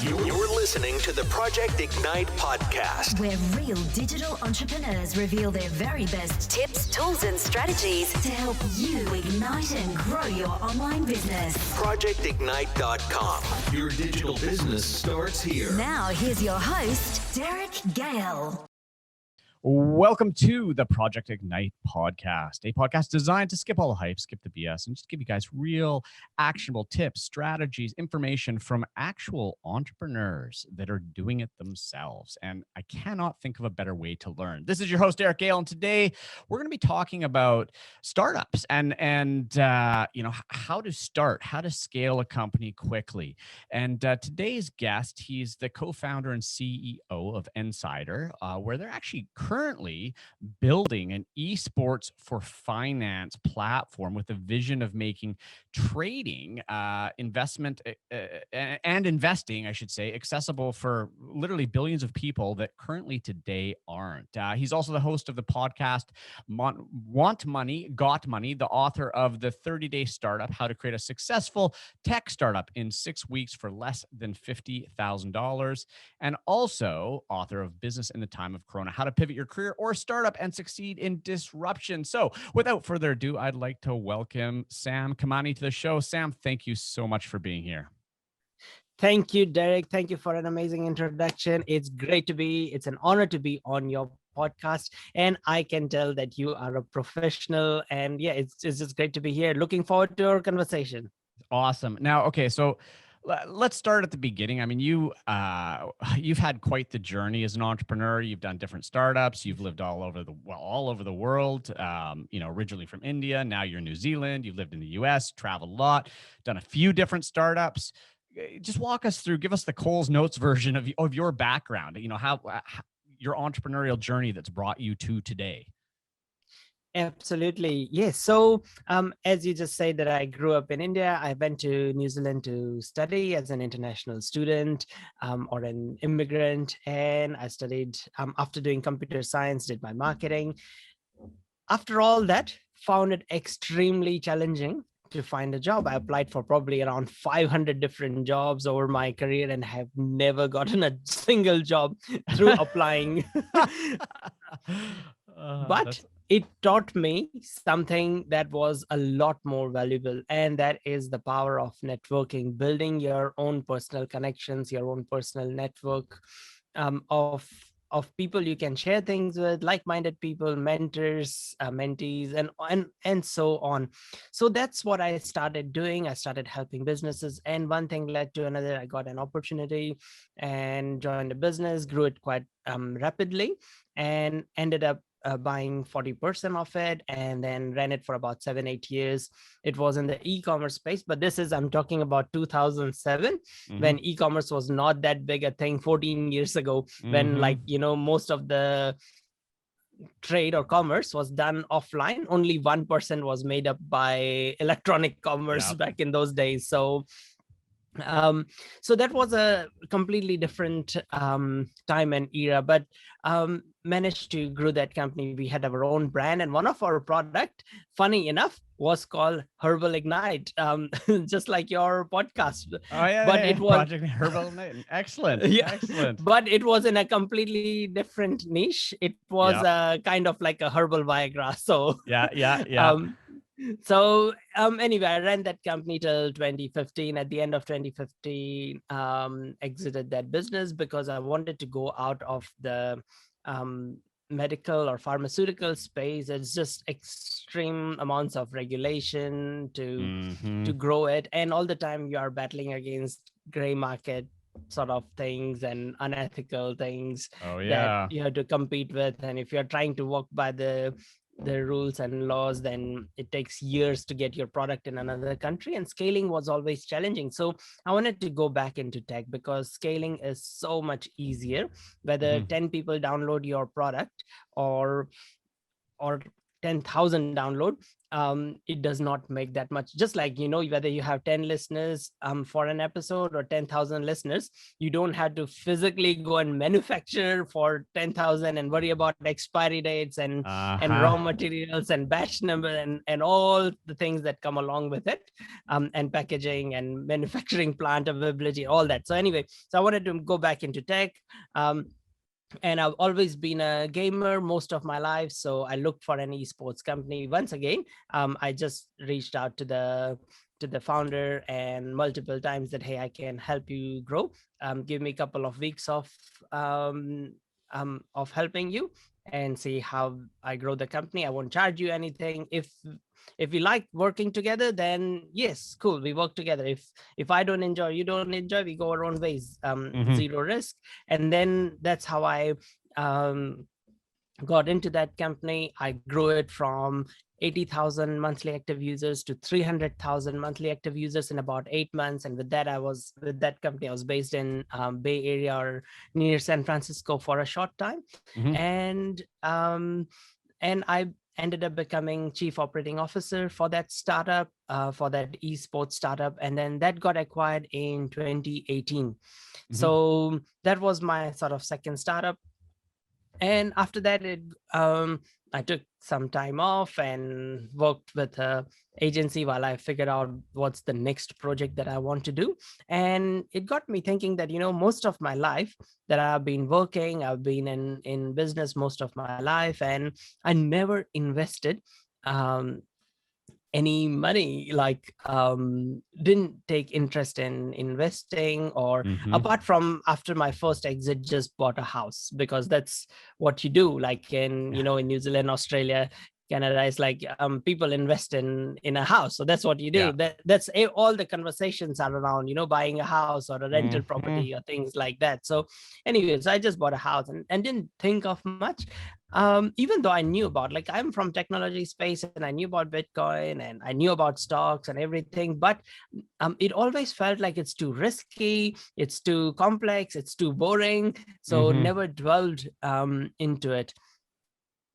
You're listening to the Project Ignite podcast, where real digital entrepreneurs reveal their very best tips, tools, and strategies to help you ignite and grow your online business. ProjectIgnite.com. Your digital business starts here. Now, here's your host, Derek Gale. Welcome to the Project Ignite podcast, a podcast designed to skip all the hype, skip the BS, and just give you guys real actionable tips, strategies, information from actual entrepreneurs that are doing it themselves. And I cannot think of a better way to learn. This is your host, Derek Gale, and today we're going to be talking about startups and how to start, how to scale a company quickly. And today's guest, he's the co-founder and CEO of Insider, where they're actually currently building an esports for finance platform with a vision of making trading, investment and investing, I should say, accessible for literally billions of people that currently today aren't. He's also the host of the podcast Want Money, Got Money, the author of the 30-Day Startup, How to Create a Successful Tech Startup in 6 Weeks for Less Than $50,000, and also author of Business in the Time of Corona, How to Pivot Your Career or Startup and Succeed in Disruption. So without further ado, I'd like to welcome Sam Kamani to the show. Sam, thank you so much for being here. Thank you, Derek. Thank you for an amazing introduction. It's an honor to be on your podcast. And I can tell that you are a professional. And yeah, it's just great to be here. Looking forward to our conversation. Awesome. Now, okay, so let's start at the beginning. I mean, you've had quite the journey as an entrepreneur. You've done different startups. You've lived all over the world. Originally from India. Now you're in New Zealand. You've lived in the U.S., traveled a lot, done a few different startups. Just walk us through. Give us the Coles Notes version of your background. You know, how your entrepreneurial journey that's brought you to today. Absolutely. Yes. So as you just said that I grew up in India, I went to New Zealand to study as an international student or an immigrant. And I studied after doing computer science, did my marketing. After all that, found it extremely challenging to find a job. I applied for probably around 500 different jobs over my career and have never gotten a single job through applying. But it taught me something that was a lot more valuable, and that is the power of networking, building your own personal connections, your own personal network of people you can share things with, like-minded people, mentors, mentees, and so on. So that's what I started doing. I started helping businesses, and one thing led to another. I got an opportunity and joined a business, grew it quite rapidly, and ended up buying 40% of it, and then ran it for about 7-8 years. It was in the e-commerce space, but I'm talking about 2007, when e-commerce was not that big a thing, 14 years ago, when most of the trade or commerce was done offline. Only 1% was made up by electronic commerce back in those days. So that was a completely different time and era, but managed to grow that company. We had our own brand, and one of our product, funny enough, was called Herbal Ignite, just like your podcast. It was Project Herbal Ignite. Excellent. Excellent. But it was in a completely different niche. It was kind of like a herbal Viagra. So anyway, I ran that company till 2015. At the end of 2015, exited that business because I wanted to go out of the medical or pharmaceutical space. It's just extreme amounts of regulation to grow it, and all the time you are battling against gray market sort of things and unethical things that you have to compete with. And if you're trying to walk by the rules and laws, then it takes years to get your product in another country, and scaling was always challenging. So I wanted to go back into tech because scaling is so much easier, whether 10 people download your product or 10,000 download. it does not make that much. Just like, whether you have 10 listeners for an episode or 10,000 listeners, you don't have to physically go and manufacture for 10,000 and worry about expiry dates and raw materials and batch number and all the things that come along with it, and packaging and manufacturing plant availability, all that. So anyway, so I wanted to go back into tech. And I've always been a gamer most of my life, so I looked for an esports company. Once again, I just reached out to the founder and multiple times that, hey, I can help you grow. Give me a couple of weeks of helping you and see how I grow the company. I won't charge you anything. If we like working together, then yes, cool, we work together. If I don't enjoy, you don't enjoy, we go our own ways. Zero risk. And then that's how I got into that company. I grew it from 80,000 monthly active users to 300,000 monthly active users in about 8 months. And with that company, I was based in Bay Area or near San Francisco for a short time. And I ended up becoming chief operating officer for that startup, for that esports startup. And then that got acquired in 2018. So that was my sort of second startup. And after that, I took some time off and worked with an agency while I figured out what's the next project that I want to do. And it got me thinking that, most of my life that I've been working, I've been in business most of my life, and I never invested any money, like didn't take interest in investing, or apart from after my first exit, just bought a house, because that's what you do. Like in New Zealand, Australia, Canada, is like people invest in a house, so that's what you do. That's all the conversations are around, buying a house or a rental property or things like that. So anyways, I just bought a house and didn't think of much, even though I knew about, like, I'm from technology space and I knew about Bitcoin and I knew about stocks and everything, but it always felt like it's too risky, it's too complex, it's too boring, so never dwelled into it.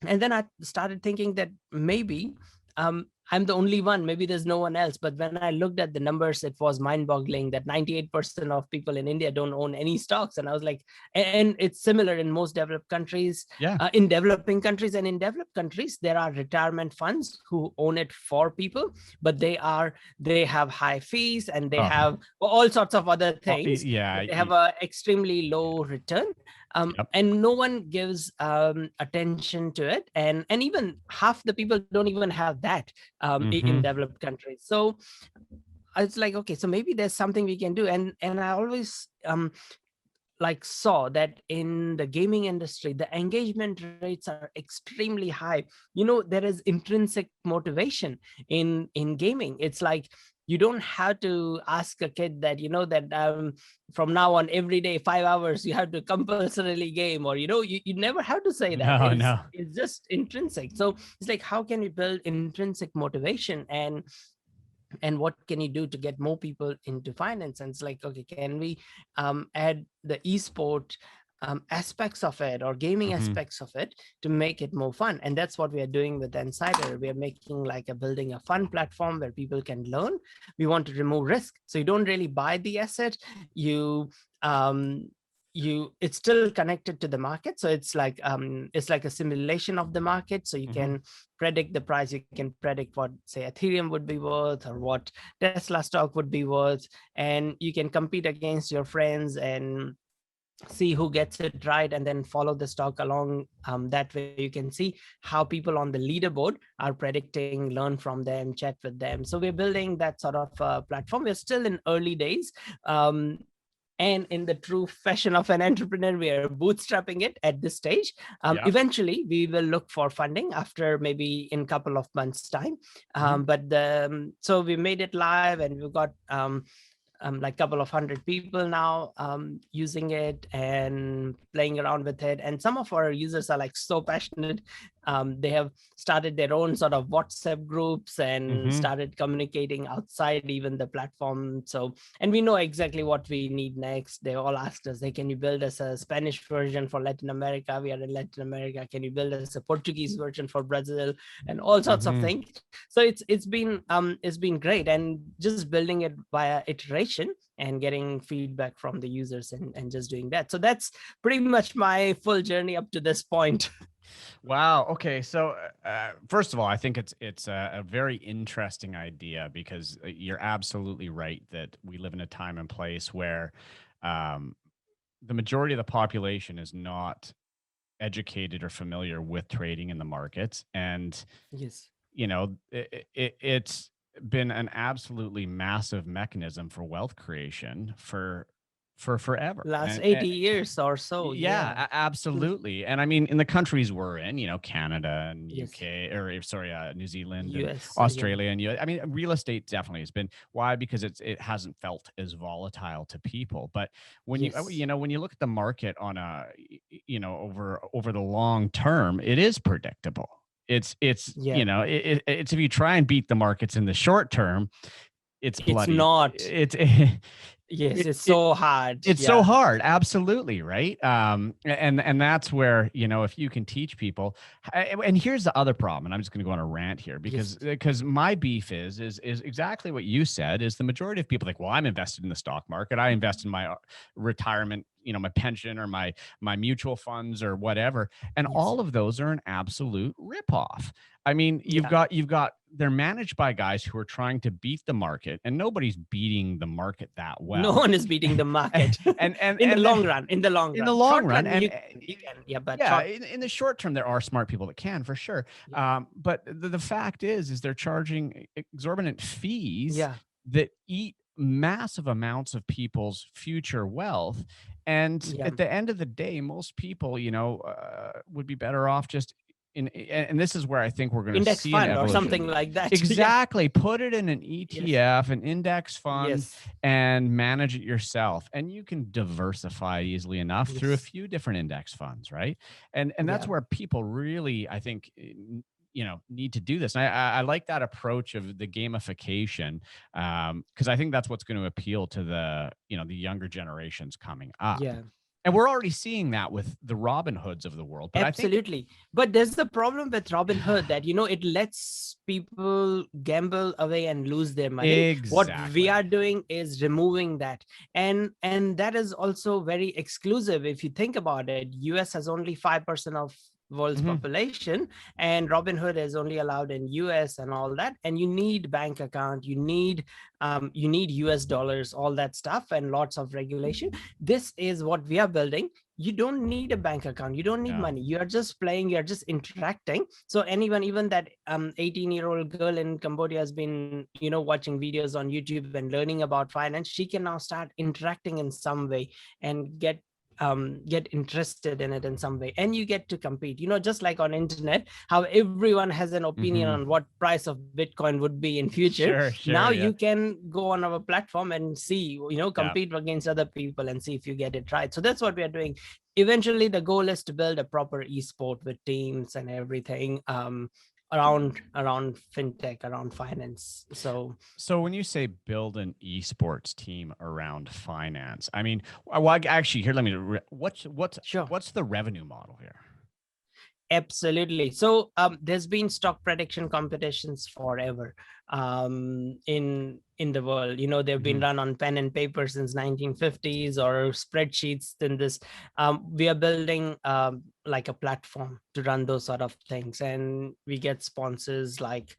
And then I started thinking that maybe I'm the only one, maybe there's no one else. But when I looked at the numbers, it was mind-boggling that 98% of people in India don't own any stocks. And I was like, and it's similar in most developed countries, in developing countries. And in developed countries, there are retirement funds who own it for people, but they have high fees and they have all sorts of other things. They have an extremely low return. And no one gives attention to it, and even half the people don't even have that in developed countries. So it's like, okay, so maybe there's something we can do. And I always like saw that in the gaming industry, the engagement rates are extremely high. There is intrinsic motivation in gaming. It's like, you don't have to ask a kid that, that from now on, every day, 5 hours, you have to compulsorily game, or, you never have to say that. It's just intrinsic. So it's like, how can we build intrinsic motivation, and what can you do to get more people into finance? And it's like, okay, can we add the esport aspects of it, or gaming aspects of it, to make it more fun? And that's what we are doing with Insider. We are making building a fun platform where people can learn. We want to remove risk, so you don't really buy the asset. It's still connected to the market, so it's like a simulation of the market. So you can predict the price, you can predict what, say, Ethereum would be worth, or what Tesla stock would be worth, and you can compete against your friends and see who gets it right, and then follow the stock along. That way you can see how people on the leaderboard are predicting, learn from them, chat with them. So we're building that sort of platform. We're still in early days, and in the true fashion of an entrepreneur, we are bootstrapping it at this stage. Eventually, we will look for funding after maybe in a couple of months' time. So we made it live, and we've got like a couple of hundred people now using it and playing around with it. And some of our users are like so passionate They have started their own sort of WhatsApp groups and Mhm. started communicating outside even the platform. So, and we know exactly what we need next. They all asked us, hey, can you build us a Spanish version for Latin America? We are in Latin America. Can you build us a Portuguese version for Brazil? And all sorts of Mhm. things. So it's been great, and just building it via iteration and getting feedback from the users, and just doing that. So that's pretty much my full journey up to this point. Wow. Okay. So, first of all, I think it's a very interesting idea because you're absolutely right that we live in a time and place where um, the majority of the population is not educated or familiar with trading in the markets, and Yes. it's been an absolutely massive mechanism for wealth creation for forever. Last And 80 years or so. yeah, Yeah. absolutely. And I mean, in the countries we're in, Canada and Yes. UK, or sorry, New Zealand and US. Yeah. Australia and I mean, real estate definitely has been. Why? Because it hasn't felt as volatile to people. But when Yes. when you look at the market on a over the long term, it is predictable. Yeah. It's if you try and beat the markets in the short term, it's It's bloody. not. It's Yes. It's it, so hard. it's so Yeah. hard, absolutely, right? And that's where if you can teach people. And here's the other problem, and I'm just going to go on a rant here because Yes. my beef is exactly what you said. Is the majority of people like, well, I'm invested in the stock market, I invest in my retirement, my pension or my mutual funds or whatever, and Yes. all of those are an absolute ripoff. I mean, Yeah. you've got they're managed by guys who are trying to beat the market, and nobody's beating the market that No well. one is beating the market in the And long run. In the long in the run, long short run, run, and you can. Yeah, but yeah, short. in the short term, there are smart people that can, for sure. Yeah. But the fact is they're charging exorbitant fees Yeah. that eat massive amounts of people's future wealth. And Yeah. at the end of the day, most people, would be better off just and this is where I think we're going to Index see an fund or evolution. something like that. Yeah. Exactly. Put it in an Yes. ETF, an index fund, Yes. and manage it yourself. And you can diversify easily enough through a Yes. few different index funds, right? And that's Yeah. where people really, I think, need to do this. And I like that approach of the gamification, because I think that's what's going to appeal to the younger generations coming up. Yeah. And we're already seeing that with the Robin Hoods of the world. But I think Absolutely. But there's the problem with Robinhood that, it lets people gamble away and lose their money. What we exactly. are doing is removing that. And that is also very exclusive. If you think about it, US has only 5% of world's Mhm. population, and Robinhood is only allowed in US and all that. And you need bank account, you need US dollars, all that stuff, and lots of regulation. This is what we are building. You don't need a bank account, you don't need No. money, you're just playing, you're just interacting. So anyone, even that 18-year-old girl in Cambodia has been watching videos on YouTube and learning about finance, she can now start interacting in some way and get interested in it in some way, and you get to compete, just like on internet, how everyone has an opinion Mhm. on what price of Bitcoin would be in future. Sure, Now sure, yeah. you can go on our platform and see, Yeah. compete against other people and see if you get it right. So that's what we are doing. Eventually the goal is to build a proper esport with teams and everything, around fintech, around finance. So So when you say build an esports team around finance, I mean, well, actually, here, let me. sure. What's the revenue model here? Absolutely. So there's been stock prediction competitions forever, in the world. They've been Mhm. run on pen and paper since 1950s, or spreadsheets. In this, we are building like a platform to run those sort of things, and we get sponsors like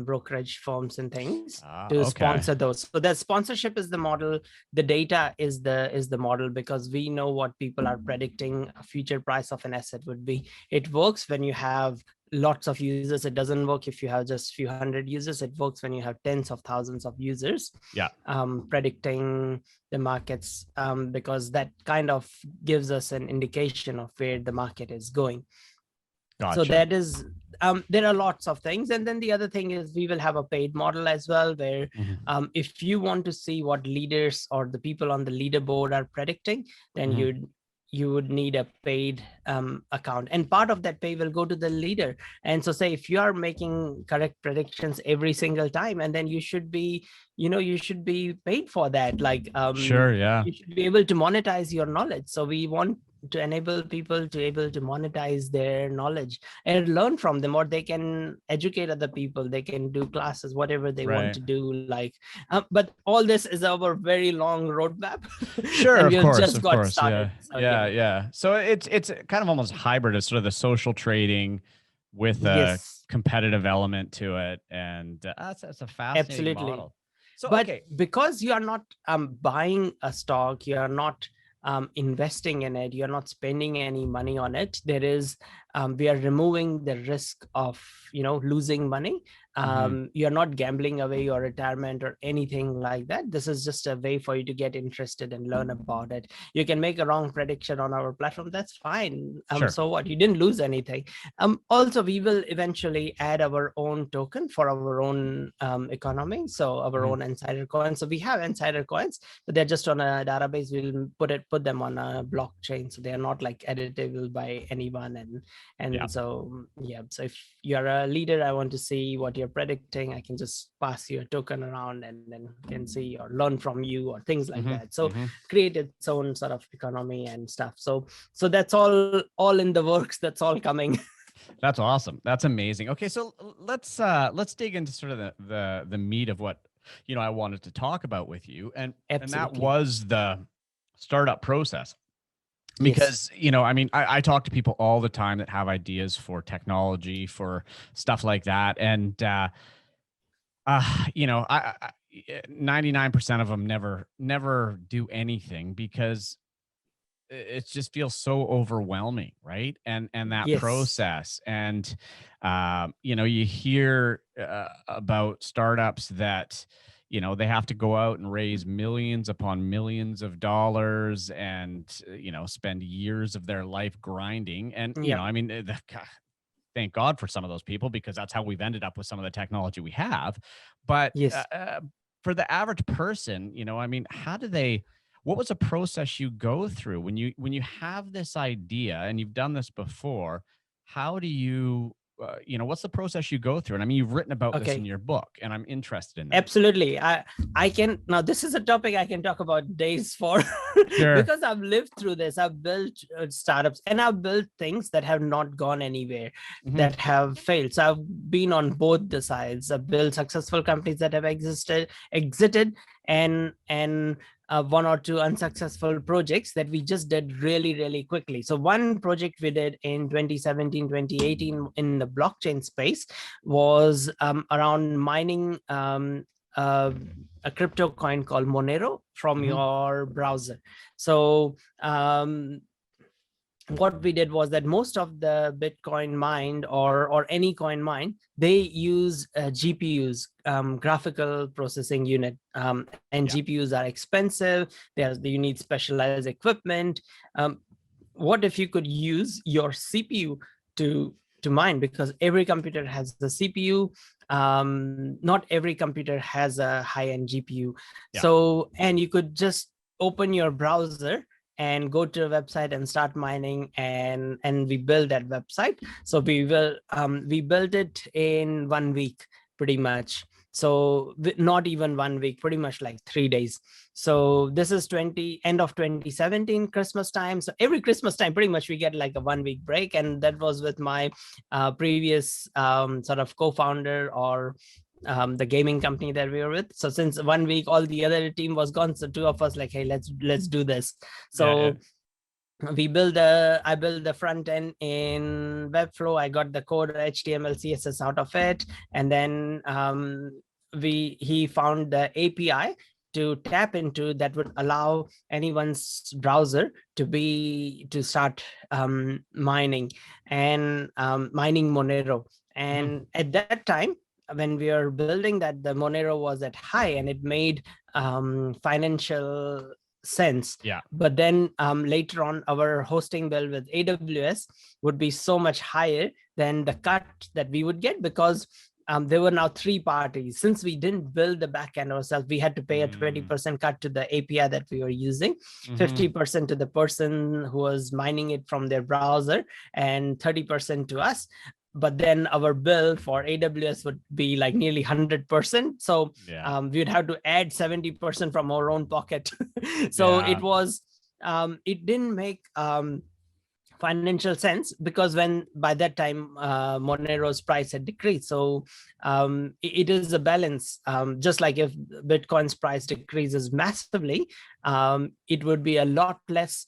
brokerage firms and things to Okay. sponsor those. So the sponsorship is the model, the data is the model, because we know what people are predicting a future price of an asset would be. It works when you have lots of users. It doesn't work if you have just few hundred users. It works when you have tens of thousands of users Yeah. predicting the markets, because that kind of gives us an indication of where the market is going. So Gotcha. that is, there are lots of things. And then the other thing is we will have a paid model as well, where Mhm. if you want to see what leaders or the people on the leaderboard are predicting, then Mhm. you would need a paid account, and part of that pay will go to the leader. And so say if you are making correct predictions every single time, and then you should be, you should be paid for that. Like Sure. Yeah. you should be able to monetize your knowledge. So we want to enable people to able to monetize their knowledge and learn from them, or they can educate other people, they can do classes, whatever they want Right. to do. Like but all this is our very long roadmap. Sure. And Of we've course. just Of got course. started. Yeah. So Yeah. So it's kind of almost hybrid. It's sort of the social trading with a yes, competitive element to it, and that's a fascinating absolutely. model. So But okay. because you are not buying a stock, you are not investing in it, you're not spending any money on it, there is we are removing the risk of losing money. You're not gambling away your retirement or anything like that. This is just a way for you to get interested and learn about it. You can make a wrong prediction on our platform, that's fine. Sure. So what, you didn't lose anything. Also, we will eventually add our own token for our own economy, so our own insider coins. So we have insider coins, but they're just on a database. We'll put them on a blockchain, so they're not like editable by anyone. And Yeah. so so if you're a leader, I want to see what you're predicting, I can just pass you a token around, and then can see or learn from you or things like that. So create its own sort of economy and stuff. So that's all in the works, that's all coming. That's awesome. That's amazing. Okay, so let's dig into sort of the meat of what I wanted to talk about with you, and that Absolutely. was the startup process. Yes. Because I mean, I talk to people all the time that have ideas for technology, for stuff like that, and 99% of them never do anything because it just feels so overwhelming, right? And that Yes. process, and you hear about startups that they have to go out and raise millions upon millions of dollars, and spend years of their life grinding. And I mean, thank God for some of those people, because that's how we've ended up with some of the technology we have. But Yes. for the average person, I mean, what was a process you go through when you have this idea and you've done this before? How do you, what's the process you go through? And I mean, you've written about this in your book, and I'm interested in that. Absolutely. I can, now this is a topic I can talk about days for. Sure. Because I've lived through this. I've built startups, and I've built things that have not gone anywhere, that have failed. So I've been on both the sides. I've built successful companies that have exited, and one or two unsuccessful projects that we just did really, really quickly. So one project we did in 2017, 2018 in the blockchain space was around mining a crypto coin called Monero from your browser. So what we did was that most of the Bitcoin mined or any coin mined, they use GPUs, graphical processing unit, and GPUs are expensive. You need specialized equipment. What if you could use your CPU to mine? Because every computer has the CPU. Not every computer has a high-end GPU. So, and you could just open your browser and go to a website and start mining, and we build that website. So we built it in 1 week, pretty much. So not even 1 week, pretty much like 3 days. So this is end of 2017, Christmas time. So every Christmas time, pretty much we get like a 1 week break. And that was with my previous sort of co-founder, or the gaming company that we were with. So since 1 week, all the other team was gone. So two of us like, hey, let's do this. So I built the front end in Webflow. I got the code HTML, CSS out of it. And then he found the API to tap into that would allow anyone's browser to start mining Monero. And at that time, when we were building that, the Monero was at high, and it made financial sense. But then later on, our hosting bill with AWS would be so much higher than the cut that we would get, because there were now three parties. Since we didn't build the backend ourselves, we had to pay a 20% cut to the API that we were using, 50% to the person who was mining it from their browser, and 30% to us. But then our bill for AWS would be like nearly 100%. So we would have to add 70% from our own pocket. So it didn't make financial sense, because by that time Monero's price had decreased. So it is a balance. Just like if Bitcoin's price decreases massively, it would be a lot less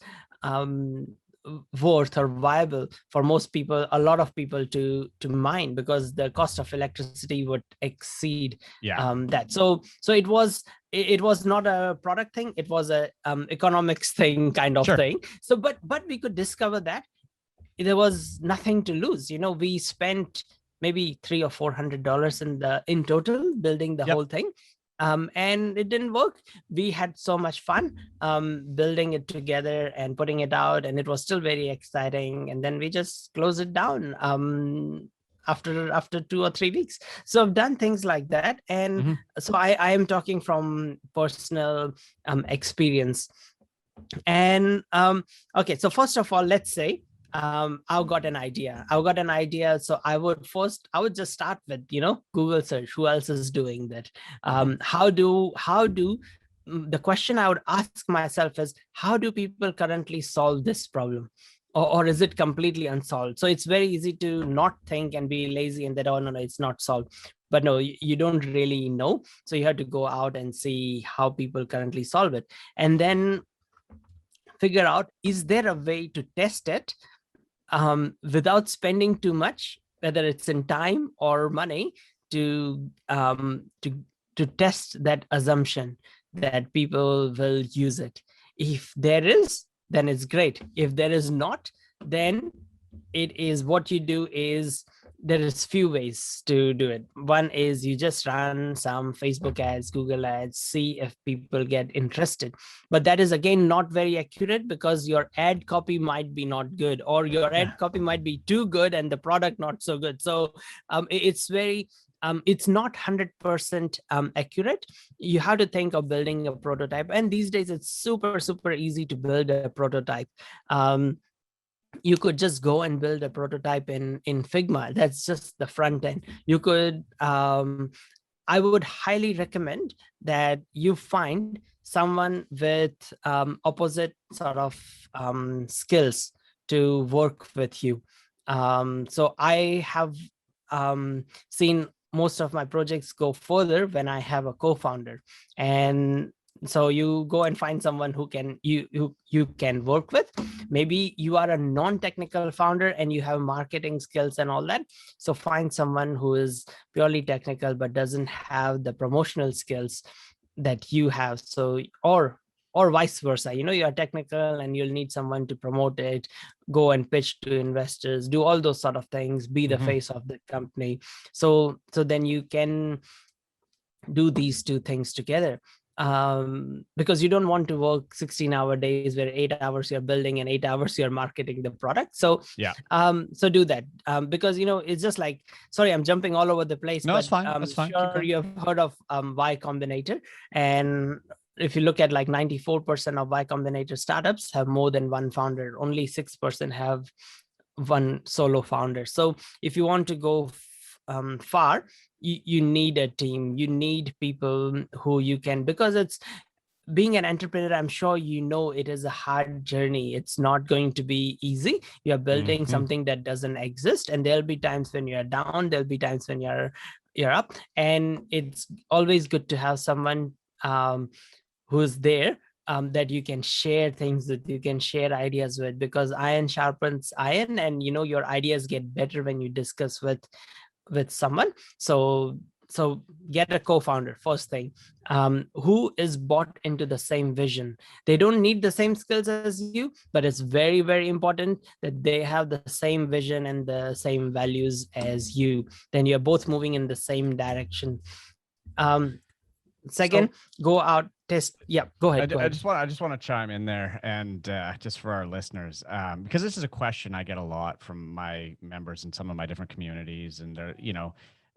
worth or viable for most people, a lot of people to mine, because the cost of electricity would exceed that. So it was not a product thing, it was a economics thing kind of thing. So but we could discover that there was nothing to lose. We spent maybe $300 or $400 in total building the whole thing. And it didn't work. We had so much fun building it together and putting it out, and it was still very exciting. And then we just closed it down after 2 or 3 weeks. So I've done things like that. And so I am talking from personal experience. And okay, so first of all, let's say I've got an idea. So I would just start with, Google search. Who else is doing that? How do the question I would ask myself is, how do people currently solve this problem? Or is it completely unsolved? So it's very easy to not think and be lazy and that, oh, no, it's not solved. But no, you don't really know. So you have to go out and see how people currently solve it. And then figure out, is there a way to test it without spending too much, whether it's in time or money, to test that assumption that people will use it. If there is, then it's great. If there is not, then it is, what you do is, there is few ways to do it. One is you just run some Facebook ads, Google ads, see if people get interested. But that is again not very accurate, because your ad copy might be not good, or your ad copy might be too good and the product not so good. So it's not 100% accurate. You have to think of building a prototype. And these days it's super, super easy to build a prototype. You could just go and build a prototype in Figma. That's just the front end. You could, I would highly recommend that you find someone with opposite sort of skills to work with you. So I have seen most of my projects go further when I have a co-founder. And so you go and find someone who you can work with. Maybe you are a non-technical founder and you have marketing skills and all that. So find someone who is purely technical but doesn't have the promotional skills that you have. So or vice versa. You are technical and you'll need someone to promote it, go and pitch to investors, do all those sort of things, be the face of the company. So then you can do these two things together. Because you don't want to work 16-hour days where 8 hours you're building and 8 hours you're marketing the product. So so do that. Because it's just like, sorry, I'm jumping all over the place. No, but, it's fine. That's fine. Sure, you have heard of Y Combinator. And if you look at like 94% of Y Combinator startups have more than one founder. Only 6% have one solo founder. So if you want to go far, you need a team. You need people who you can, because it's being an entrepreneur, I'm sure it is a hard journey. It's not going to be easy. You're building something that doesn't exist, and there'll be times when you're down, there'll be times when you're up, and it's always good to have someone who's there that you can share things with, you can share ideas with, because iron sharpens iron, and your ideas get better when you discuss with someone. So get a co-founder, first thing, who is bought into the same vision. They don't need the same skills as you, but it's very, very important that they have the same vision and the same values as you. Then you're both moving in the same direction. Second, go out, test. Yeah, go ahead. I just want to chime in there, and just for our listeners, because this is a question I get a lot from my members in some of my different communities, and they're,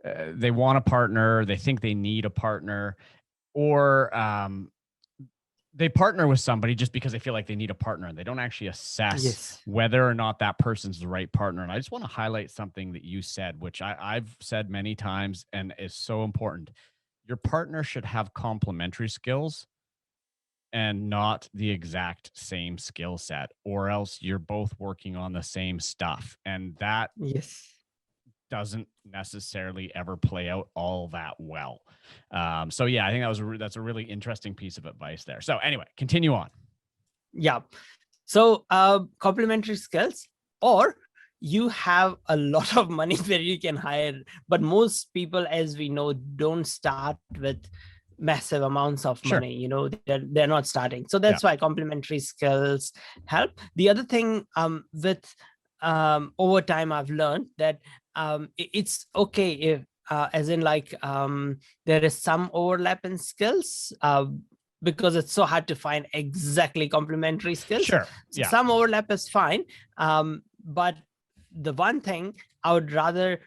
they want a partner, they think they need a partner, or they partner with somebody just because they feel like they need a partner, and they don't actually assess Yes. whether or not that person's the right partner. And I just want to highlight something that you said, which I've said many times and is so important. Your partner should have complementary skills and not the exact same skill set, or else you're both working on the same stuff. And that Yes. doesn't necessarily ever play out all that well. So yeah, I think that's a really interesting piece of advice there. So anyway, continue on. Yeah. So complementary skills, or you have a lot of money where you can hire, but most people, as we know, don't start with massive amounts of Sure. money. They're not starting. So that's why complementary skills help. The other thing with over time, I've learned that it's okay if as in like there is some overlap in skills, because it's so hard to find exactly complementary skills. Sure. So Yeah. some overlap is fine, but the one thing I would rather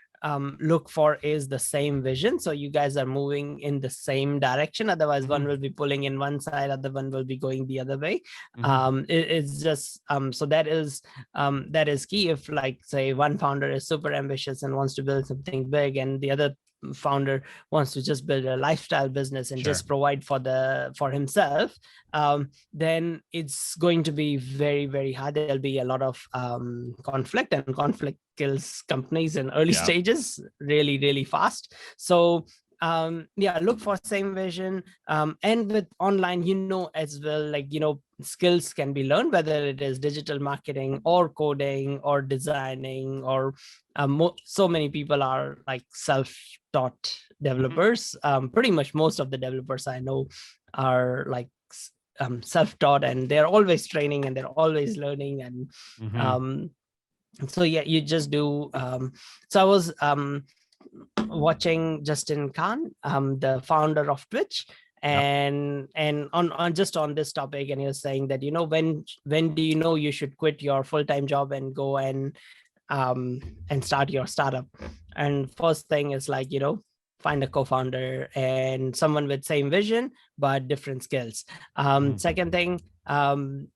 look for is the same vision. So you guys are moving in the same direction. Otherwise, one will be pulling in one side, other one will be going the other way. It's just so that is key. If, like, say, one founder is super ambitious and wants to build something big, and the other founder wants to just build a lifestyle business and just provide for himself, then it's going to be very, very hard. There'll be a lot of conflict, and conflict kills companies in early stages really, really fast. So look for same vision. And with online, as well, like, skills can be learned, whether it is digital marketing or coding or designing, or so many people are like self-taught developers. Pretty much most of the developers I know are like self-taught, and they're always training and they're always learning. And so you just do. So I was watching Justin Khan, the founder of Twitch, and on just on this topic, and he was saying that, when do you know you should quit your full-time job and go and start your startup? And first thing is, like, find a co-founder and someone with same vision but different skills. Second thing,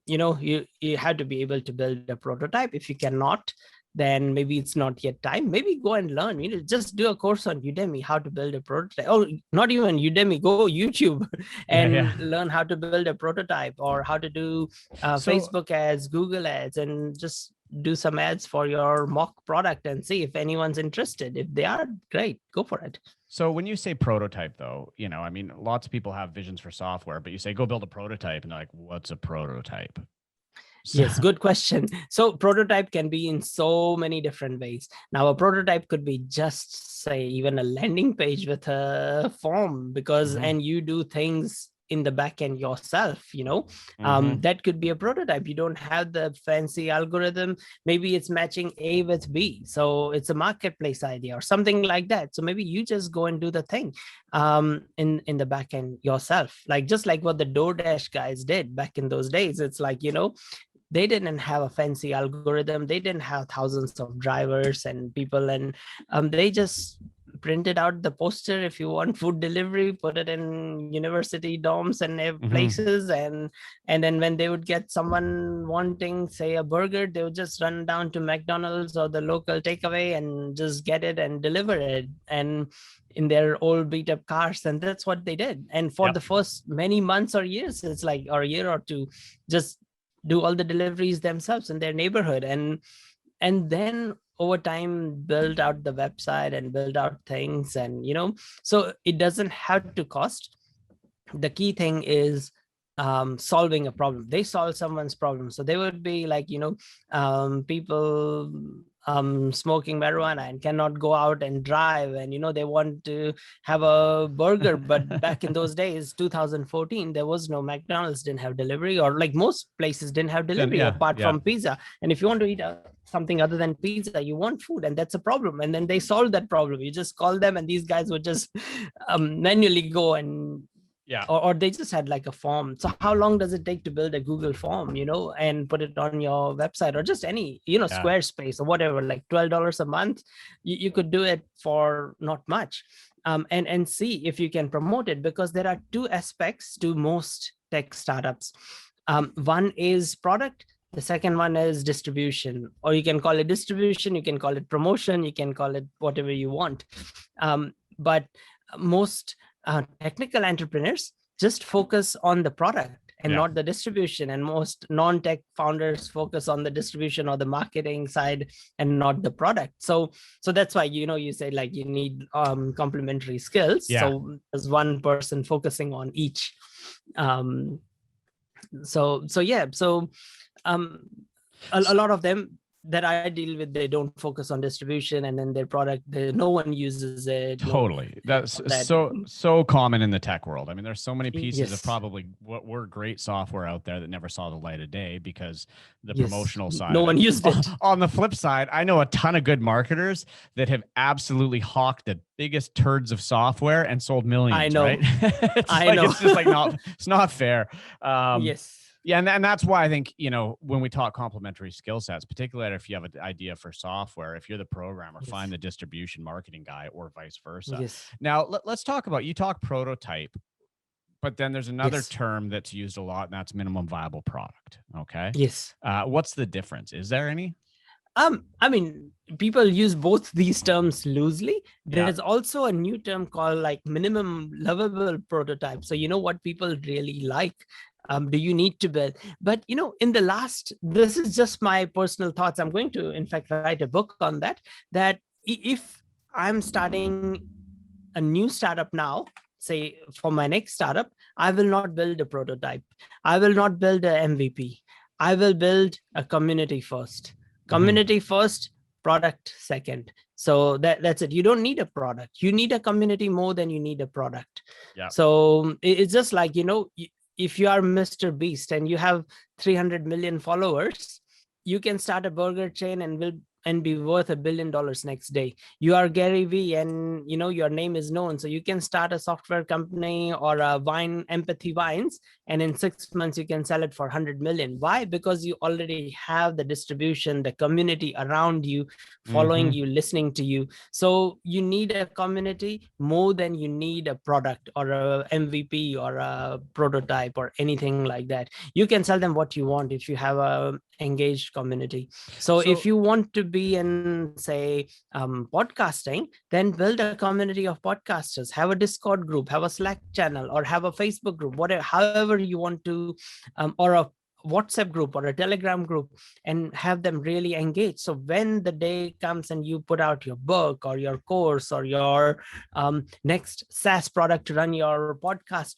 you have to be able to build a prototype. If you cannot, then maybe it's not yet time. Maybe go and learn, just do a course on Udemy, how to build a prototype. Or not even Udemy, go YouTube and learn how to build a prototype, or how to do Facebook ads, Google ads, and just do some ads for your mock product and see if anyone's interested. If they are, great, go for it. So when you say prototype, though, lots of people have visions for software, but you say go build a prototype, and they're like, what's a prototype? Yes, good question. So prototype can be in so many different ways. Now, a prototype could be just, say, even a landing page with a form, because and you do things in the back end yourself. That could be a prototype. You don't have the fancy algorithm. Maybe it's matching A with B, so it's a marketplace idea or something like that. So maybe you just go and do the thing in the back end yourself, just like what the DoorDash guys did back in those days. It's like, they didn't have a fancy algorithm. They didn't have thousands of drivers and people, and they just printed out the poster. If you want food delivery, put it in university dorms and places, and then when they would get someone wanting, say, a burger, they would just run down to McDonald's or the local takeaway and just get it and deliver it, and in their old beat up cars. And that's what they did. And for the first many months or years, it's like, or a year or two, just do all the deliveries themselves in their neighborhood, and then over time build out the website and build out things. And so it doesn't have to cost. The key thing is solving a problem. They solve someone's problem. So they would be like, people smoking marijuana and cannot go out and drive, and they want to have a burger. But back in those days, 2014, there was no McDonald's, didn't have delivery, or like most places didn't have delivery apart from pizza. And if you want to eat something other than pizza, you want food, and that's a problem. And then they solved that problem. You just call them, and these guys would just manually go and Yeah. or they just had like a form. So how long does it take to build a Google form, and put it on your website, or just any, Squarespace or whatever, like $12 a month? You could do it for not much. And see if you can promote it, because there are two aspects to most tech startups. One is product. The second one is distribution, or you can call it distribution, you can call it promotion, you can call it whatever you want. But most technical entrepreneurs just focus on the product and not the distribution, and most non-tech founders focus on the distribution or the marketing side and not the product. So that's why, you say like you need complementary skills. So there's one person focusing on each. A lot of them that I deal with, they don't focus on distribution, and then their product, no one uses it. Totally. That's so common in the tech world. I mean, there's so many pieces of probably what were great software out there that never saw the light of day because the promotional side. No one used it. On the flip side, I know a ton of good marketers that have absolutely hawked the biggest turds of software and sold millions. I know. Right? I know. It's just like it's not fair. Yes. Yeah, and that's why I think, when we talk complementary skill sets, particularly if you have an idea for software, if you're the programmer, find the distribution marketing guy, or vice versa. Yes. Now, let's talk about, you talk prototype, but then there's another term that's used a lot, and that's minimum viable product. Okay. Yes. What's the difference? Is there any? I mean, people use both these terms loosely. There's also a new term called like minimum lovable prototype. So what people really like. Do you need to build? But in the last, this is just my personal thoughts. I'm going to, in fact, write a book on that. That if I'm starting a new startup now, say for my next startup, I will not build a prototype. I will not build an MVP. I will build a community first. Community first, product second. So that's it. You don't need a product. You need a community more than you need a product. Yeah. So it's just like, if you are Mr. Beast and you have 300 million followers, you can start a burger chain and be worth $1 billion next day. You are Gary Vee and your name is known, so you can start a software company or a empathy wines, and in 6 months you can sell it for 100 million. Why? Because you already have the distribution, the community around you, following you, listening to you. So you need a community more than you need a product or a MVP or a prototype or anything like that. You can sell them what you want if you have a engaged community. So if you want to be in, say, podcasting, then build a community of podcasters, have a Discord group, have a Slack channel, or have a Facebook group, whatever, however you want to, or a WhatsApp group or a Telegram group, and have them really engage. So when the day comes and you put out your book or your course or your next SaaS product to run your podcast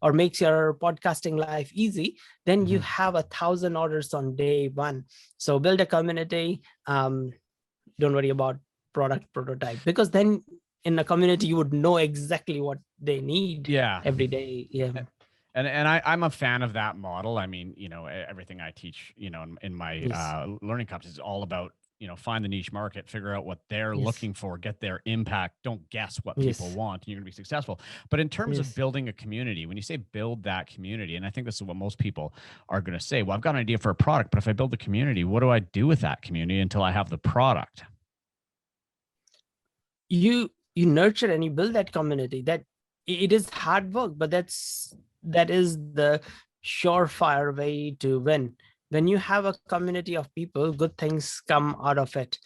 or makes your podcasting life easy, then you have 1,000 orders on day one. So build a community. Don't worry about product prototype, because then in a community you would know exactly what they need every day. And I'm a fan of that model. I mean, everything I teach, in my learning companies is all about, find the niche market, figure out what they're looking for, get their impact. Don't guess what people want, and you're going to be successful. But in terms of building a community, when you say build that community, and I think this is what most people are going to say, well, I've got an idea for a product, but if I build a community, what do I do with that community until I have the product? You nurture and you build that community. That it is hard work, but that is the surefire way to win. When you have a community of people, good things come out of it.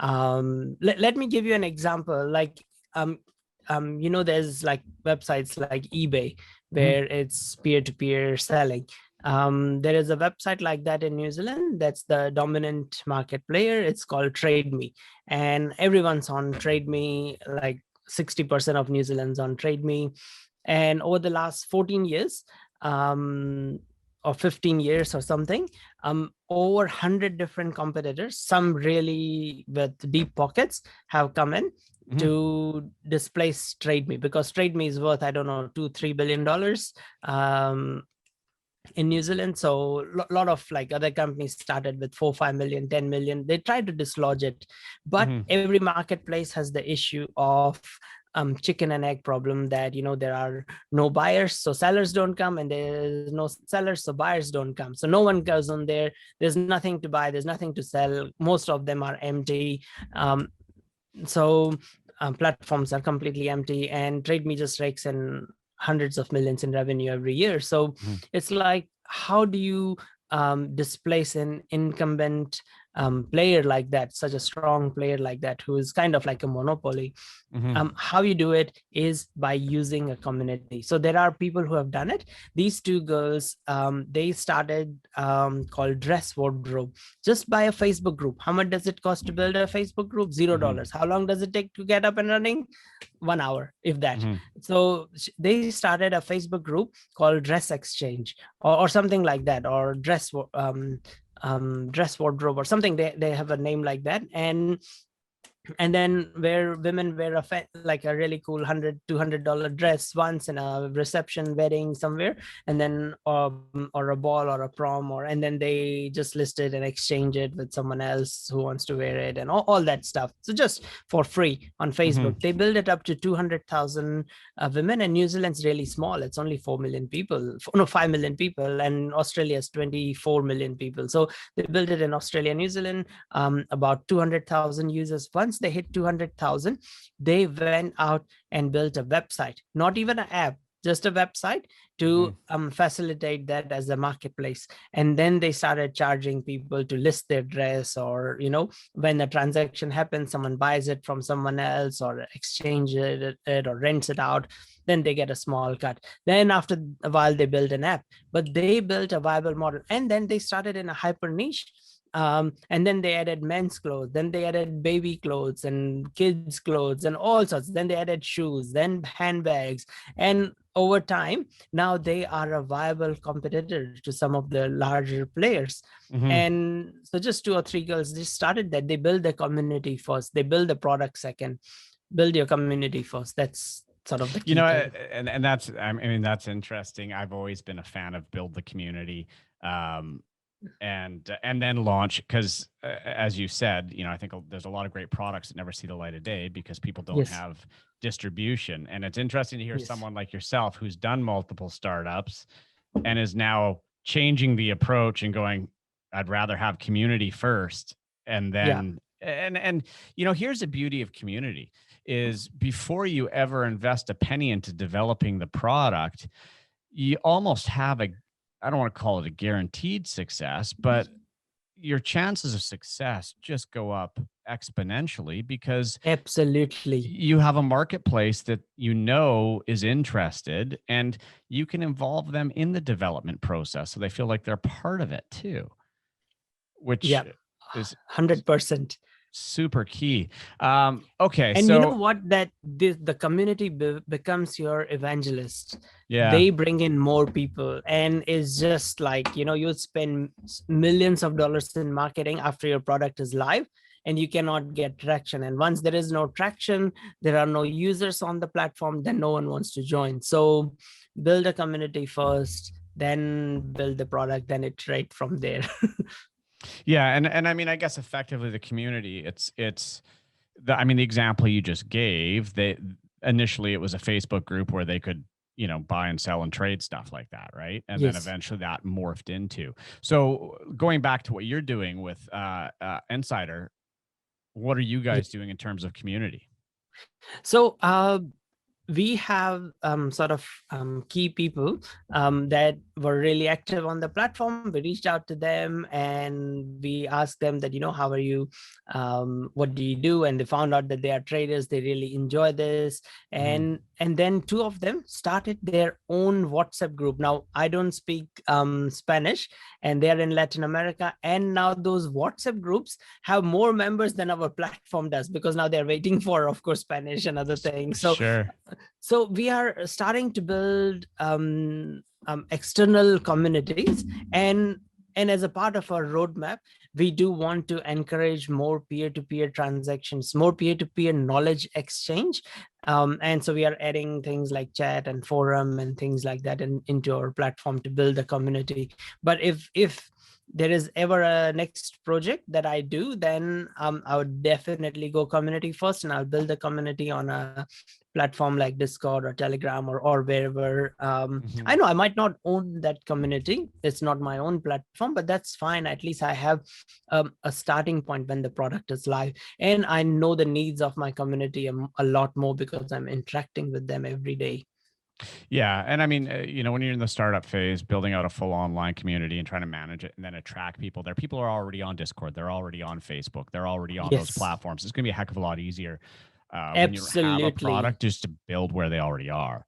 Let me give you an example. Like, there's like websites like eBay where it's peer-to-peer selling. There is a website like that in New Zealand. That's the dominant market player. It's called Trade Me, and everyone's on Trade Me. Like 60% of New Zealand's on Trade Me. And over the last 14 years, or 15 years or something, over 100 different competitors, some really with deep pockets, have come in to displace Trade Me, because Trade Me is worth, I don't know, $2-3 billion in New Zealand. So a lot of like other companies started with 4-5 million, 10 million. They tried to dislodge it, but every marketplace has the issue of chicken and egg problem that, there are no buyers, so sellers don't come, and there's no sellers, so buyers don't come. So no one goes on there. There's nothing to buy. There's nothing to sell. Most of them are empty. So platforms are completely empty, and TradeMe just rakes in hundreds of millions in revenue every year. So it's like, how do you displace an incumbent player like that, such a strong player like that, who is kind of like a monopoly? How you do it is by using a community. So there are people who have done it. These two girls, they started called Dress Wardrobe, just by a Facebook group. How much does it cost to build a Facebook group? $0. How long does it take to get up and running? 1 hour, if that. So they started a Facebook group called Dress Exchange, or something like that, or Dress Wardrobe or something. They have a name like that. And then where women wear like a really cool $100-$200 dress once in a reception, wedding somewhere, and then or a ball or a prom, and then they just list it and exchange it with someone else who wants to wear it, and all that stuff. So just for free on Facebook. They build it up to 200,000 women, and New Zealand's really small. It's only 5 million people, and Australia's 24 million people. So they built it in Australia, New Zealand, about 200,000 users. Once they hit 200,000, they went out and built a website, not even an app, just a website to facilitate that as a marketplace. And then they started charging people to list their dress, or when the transaction happens, someone buys it from someone else, or exchanges it or rents it out, then they get a small cut. Then after a while, they build an app, but they built a viable model. And then they started in a hyper niche. And then they added men's clothes, then they added baby clothes and kids clothes and all sorts. Then they added shoes, then handbags. And over time, now they are a viable competitor to some of the larger players. And so just 2 or 3 girls just started that. They build the community first, they build the product second. Build your community first. That's sort of the key thing. And that's, I mean, that's interesting. I've always been a fan of build the community. And then launch, because as you said, I think there's a lot of great products that never see the light of day because people don't have distribution. And it's interesting to hear someone like yourself who's done multiple startups and is now changing the approach and going, I'd rather have community first. And then and here's the beauty of community is before you ever invest a penny into developing the product, you almost have I don't want to call it a guaranteed success, but your chances of success just go up exponentially because absolutely you have a marketplace that is interested, and you can involve them in the development process so they feel like they're part of it too, which is 100%. Super key. Okay. And you know what? That the community becomes your evangelist. Yeah. They bring in more people, and it's just like, you spend millions of dollars in marketing after your product is live, and you cannot get traction. And once there is no traction, there are no users on the platform, then no one wants to join. So build a community first, then build the product, then iterate from there. Yeah. And I mean, I guess effectively the community, the example you just gave, initially it was a Facebook group where they could, buy and sell and trade stuff like that. Right. And then eventually that morphed into. So going back to what you're doing with Insider, what are you guys doing in terms of community? So, we have sort of key people that were really active on the platform. We reached out to them and we asked them that, how are you? What do you do? And they found out that they are traders. They really enjoy this. And then 2 of them started their own WhatsApp group. Now, I don't speak Spanish, and they're in Latin America. And now those WhatsApp groups have more members than our platform does, because now they're waiting for, of course, Spanish and other things. So, sure. So we are starting to build external communities, and as a part of our roadmap, we do want to encourage more peer-to-peer transactions, more peer-to-peer knowledge exchange. And so we are adding things like chat and forum and things like that into our platform to build a community. But if there is ever a next project that I do, then I would definitely go community first, and I'll build a community on a platform like Discord or Telegram or wherever. I know I might not own that community. It's not my own platform, but that's fine. At least I have a starting point when the product is live. And I know the needs of my community a lot more because I'm interacting with them every day. Yeah. And I mean, when you're in the startup phase, building out a full online community and trying to manage it and then attract people there, people are already on Discord. They're already on Facebook. They're already on those Yes, platforms. It's going to be a heck of a lot easier when you have a absolutely. product just to build where they already are.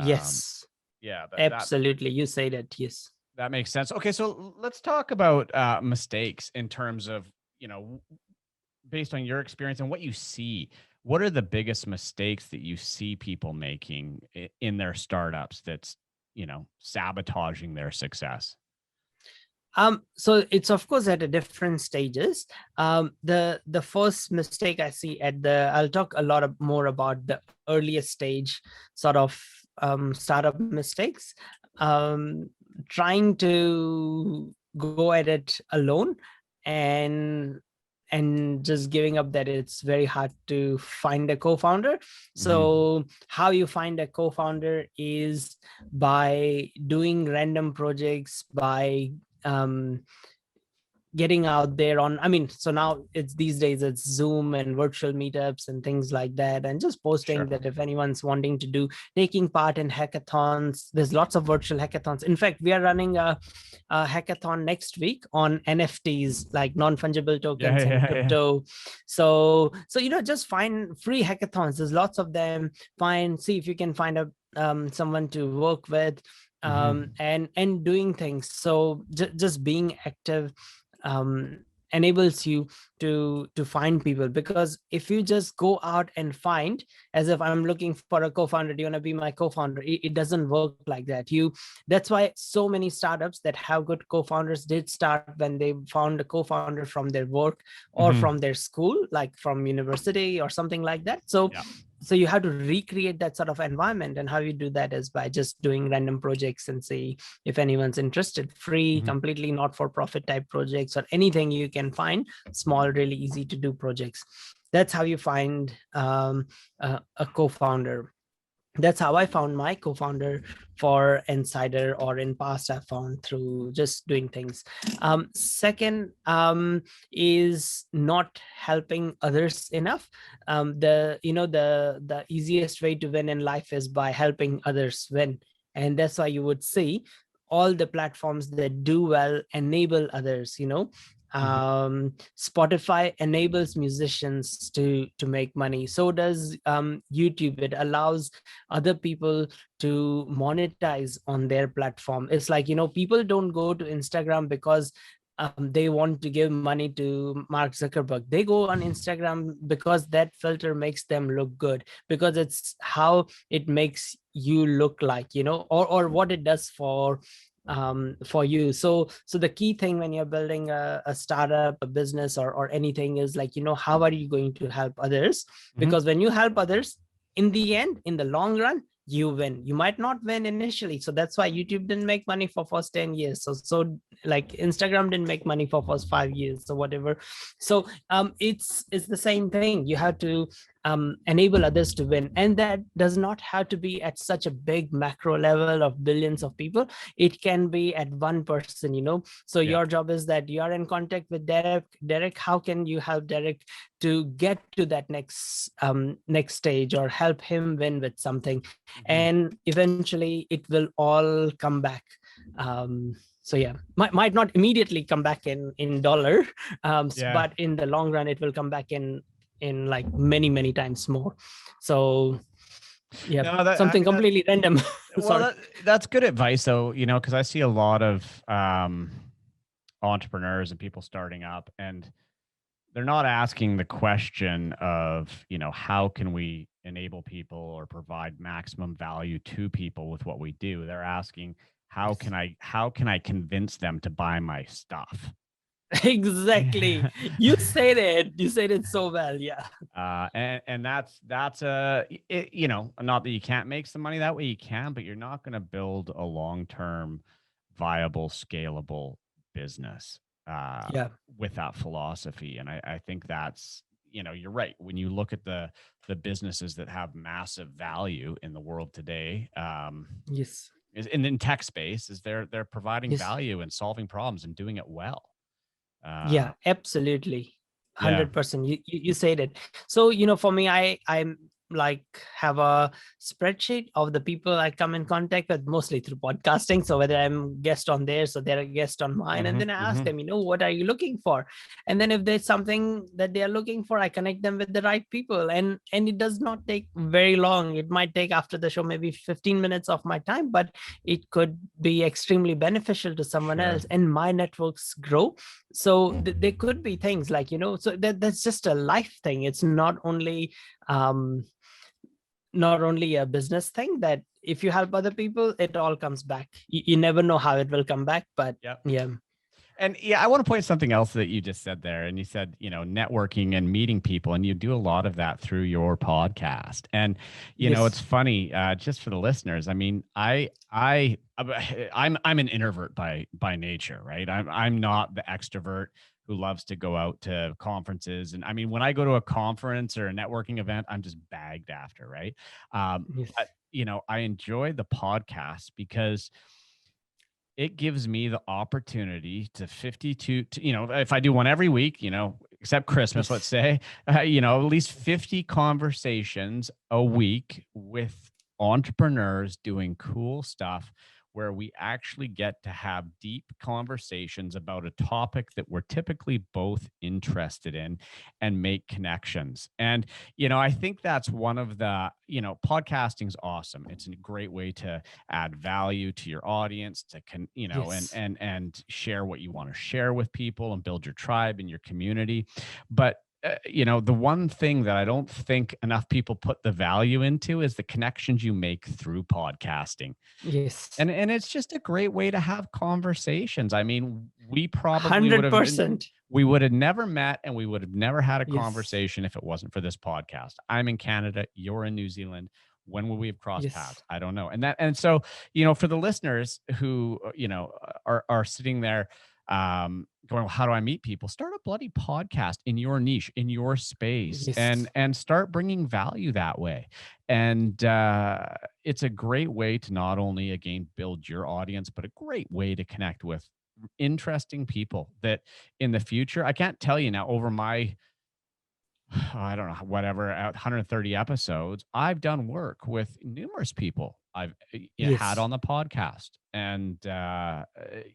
Yes, Yeah, absolutely. You say that. Yes. that makes sense. Okay, so let's talk about mistakes in terms of, based on your experience and what you see. What are the biggest mistakes that you see people making in their startups that's, sabotaging their success? So it's of course at a different stages. The first mistake I see I'll talk a lot more about the earliest stage sort of startup mistakes. Trying to go at it alone and just giving up that it's very hard to find a co-founder. So how you find a co-founder is by doing random projects, by um, getting out there on, I mean, so now it's these days it's Zoom and virtual meetups and things like that, and just posting Sure. that if anyone's wanting to taking part in hackathons. There's lots of virtual hackathons. In fact, we are running a hackathon next week on NFTs, like non-fungible tokens and crypto. So just find free hackathons. There's lots of them. See if you can find someone to work with, and doing things. So just being active enables you to find people, because if you just go out and find, as if I'm looking for a co-founder, do you want to be my co-founder, it doesn't work like that. That's why so many startups that have good co-founders did start when they found a co-founder from their work or from their school, like from university or something like that. So you have to recreate that sort of environment, and how you do that is by just doing random projects and see if anyone's interested. Free, completely not for profit type projects, or anything you can find, small, really easy to do projects. That's how you find a co-founder. That's how I found my co-founder for Insider, or in past I found through just doing things. Second is not helping others enough. The easiest way to win in life is by helping others win, and that's why you would see all the platforms that do well enable others. Spotify enables musicians to make money. So does YouTube. It allows other people to monetize on their platform. It's like, people don't go to Instagram because they want to give money to Mark Zuckerberg. They go on Instagram because that filter makes them look good, because it's how it makes you look like, or what it does for you. So the key thing when you're building a startup, a business, or anything is like, how are you going to help others? Because when you help others, in the end, in the long run, you win. You might not win initially. So that's why YouTube didn't make money for first 10 years. So like Instagram didn't make money for first 5 years, or whatever. So it's the same thing. You have to enable others to win, and that does not have to be at such a big macro level of billions of people. It can be at one person. So your job is that you are in contact with Derek. How can you help Derek to get to that next stage, or help him win with something? And eventually it will all come back. So yeah, might not immediately come back in dollar, but in the long run it will come back in like many times more. So yeah, no, something completely random. Well, that's good advice though, because I see a lot of entrepreneurs and people starting up, and they're not asking the question of, how can we enable people or provide maximum value to people with what we do. They're asking, how can I convince them to buy my stuff? Exactly. You said it so well. Yeah. And that's not that you can't make some money that way, you can, but you're not going to build a long-term viable, scalable business Yeah. with that philosophy. And I think that's, you're right. When you look at the businesses that have massive value in the world today, Yes. in tech space, is they're providing Yes. value and solving problems and doing it well. Yeah, absolutely. Yeah. 100%. You said it. So, for me, I'm like have a spreadsheet of the people I come in contact with, mostly through podcasting. So whether I'm guest on theirs or they're a guest on mine, and then I ask them, what are you looking for? And then if there's something that they are looking for, I connect them with the right people. And it does not take very long. It might take after the show maybe 15 minutes of my time, but it could be extremely beneficial to someone else, and my networks grow. So there could be things like, so that's just a life thing. It's not only a business thing, that if you help other people, it all comes back. You never know how it will come back, but yeah. And I want to point something else that you just said there. And you said, networking and meeting people, and you do a lot of that through your podcast. And, it's funny, just for the listeners. I mean, I'm an introvert by nature, right? I'm not the extrovert who loves to go out to conferences. And I mean, when I go to a conference or a networking event, I'm just bagged after, right? But, I enjoy the podcast because it gives me the opportunity to if I do one every week, except Christmas, let's say, at least 50 conversations a week with entrepreneurs doing cool stuff, where we actually get to have deep conversations about a topic that we're typically both interested in and make connections. And, I think that's one of the, podcasting's awesome. It's a great way to add value to your audience, to and share what you want to share with people and build your tribe and your community. But the one thing that I don't think enough people put the value into is the connections you make through podcasting. Yes. And it's just a great way to have conversations. I mean, we probably 100%. we would have never met, and we would have never had a conversation if it wasn't for this podcast. I'm in Canada, you're in New Zealand. When will we have crossed paths? I don't know. And so, for the listeners who, are sitting there, going, well, how do I meet people? Start a bloody podcast in your niche, in your space, and start bringing value that way. And it's a great way to not only, again, build your audience, but a great way to connect with interesting people that in the future, I can't tell you now, over my, I don't know, whatever, 130 episodes, I've done work with numerous people I've had on the podcast. And,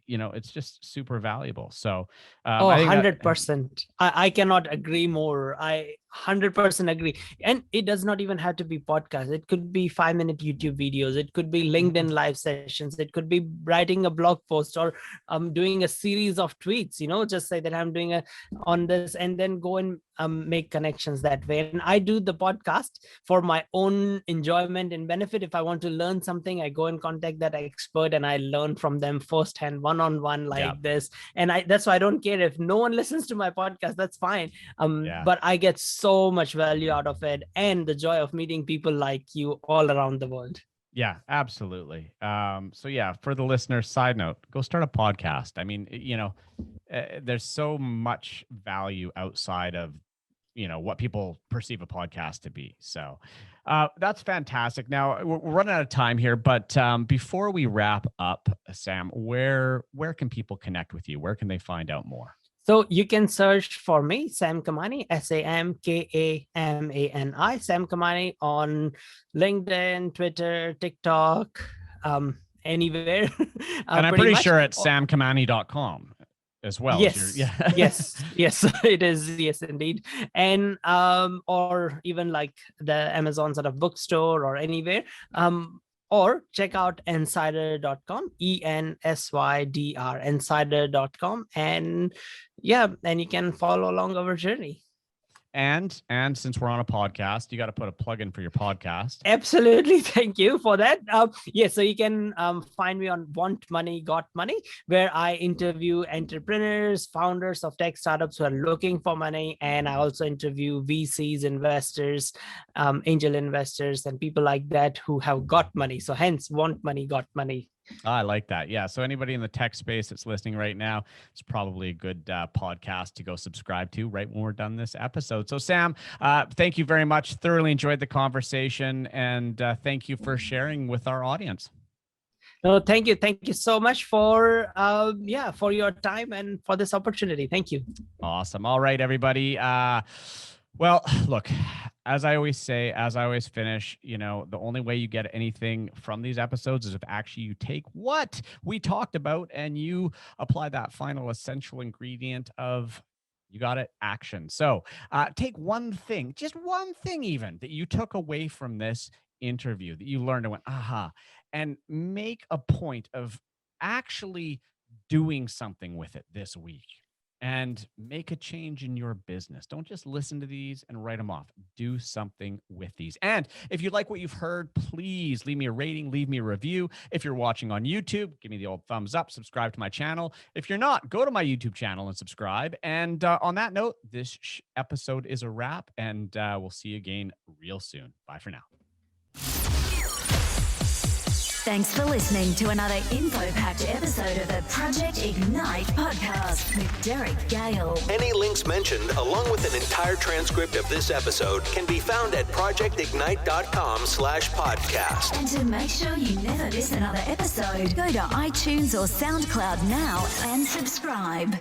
it's just super valuable. So, I think 100%. I cannot agree more. I 100% agree. And it does not even have to be podcast. It could be 5-minute YouTube videos. It could be LinkedIn live sessions. It could be writing a blog post, or doing a series of tweets, just say that I'm doing on this, and then go and make connections that way. And I do the podcast for my own enjoyment and benefit. If I want to learn something, I go and contact that expert and I learn from them firsthand, one-on-one, like this. And that's why I don't care if no one listens to my podcast. That's fine. But I get so much value out of it, and the joy of meeting people like you all around the world. Yeah, absolutely. So for the listeners, side note, go start a podcast. I mean, there's so much value outside of, what people perceive a podcast to be. So that's fantastic. Now we're running out of time here, but before we wrap up, Sam, where can people connect with you? Where can they find out more? So you can search for me, Sam Kamani, SamKamani, Sam Kamani, on LinkedIn, Twitter, TikTok, anywhere. And I'm pretty sure it's samkamani.com as well. Yes. Yes, it is. Yes, indeed. And or even like the Amazon sort of bookstore or anywhere. Or check out insider.com, ENSYDR, insider.com. And and you can follow along our journey. And since we're on a podcast, you got to put a plug in for your podcast. Absolutely. Thank you for that. So you can find me on Want Money, Got Money, where I interview entrepreneurs, founders of tech startups who are looking for money. And I also interview VCs, investors, angel investors, and people like that who have got money. So hence Want Money, Got Money. I like that. Yeah. So anybody in the tech space that's listening right now, it's probably a good podcast to go subscribe to right when we're done this episode. So Sam, thank you very much. Thoroughly enjoyed the conversation, and thank you for sharing with our audience. No, thank you. Thank you so much for for your time and for this opportunity. Thank you. Awesome. All right, everybody. Well, look, as I always say, as I always finish, the only way you get anything from these episodes is if actually you take what we talked about and you apply that final essential ingredient of, you got it, action. So take one thing, just one thing even, that you took away from this interview, that you learned and went, aha, and make a point of actually doing something with it this week and make a change in your business. Don't just listen to these and write them off. Do something with these. And if you like what you've heard, please leave me a rating, leave me a review. If you're watching on YouTube, give me the old thumbs up, subscribe to my channel. If you're not, go to my YouTube channel and subscribe. And on that note, this episode is a wrap, and we'll see you again real soon. Bye for now. Thanks for listening to another info-packed episode of the Project Ignite podcast with Derek Gale. Any links mentioned, along with an entire transcript of this episode, can be found at projectignite.com/podcast. And to make sure you never miss another episode, go to iTunes or SoundCloud now and subscribe.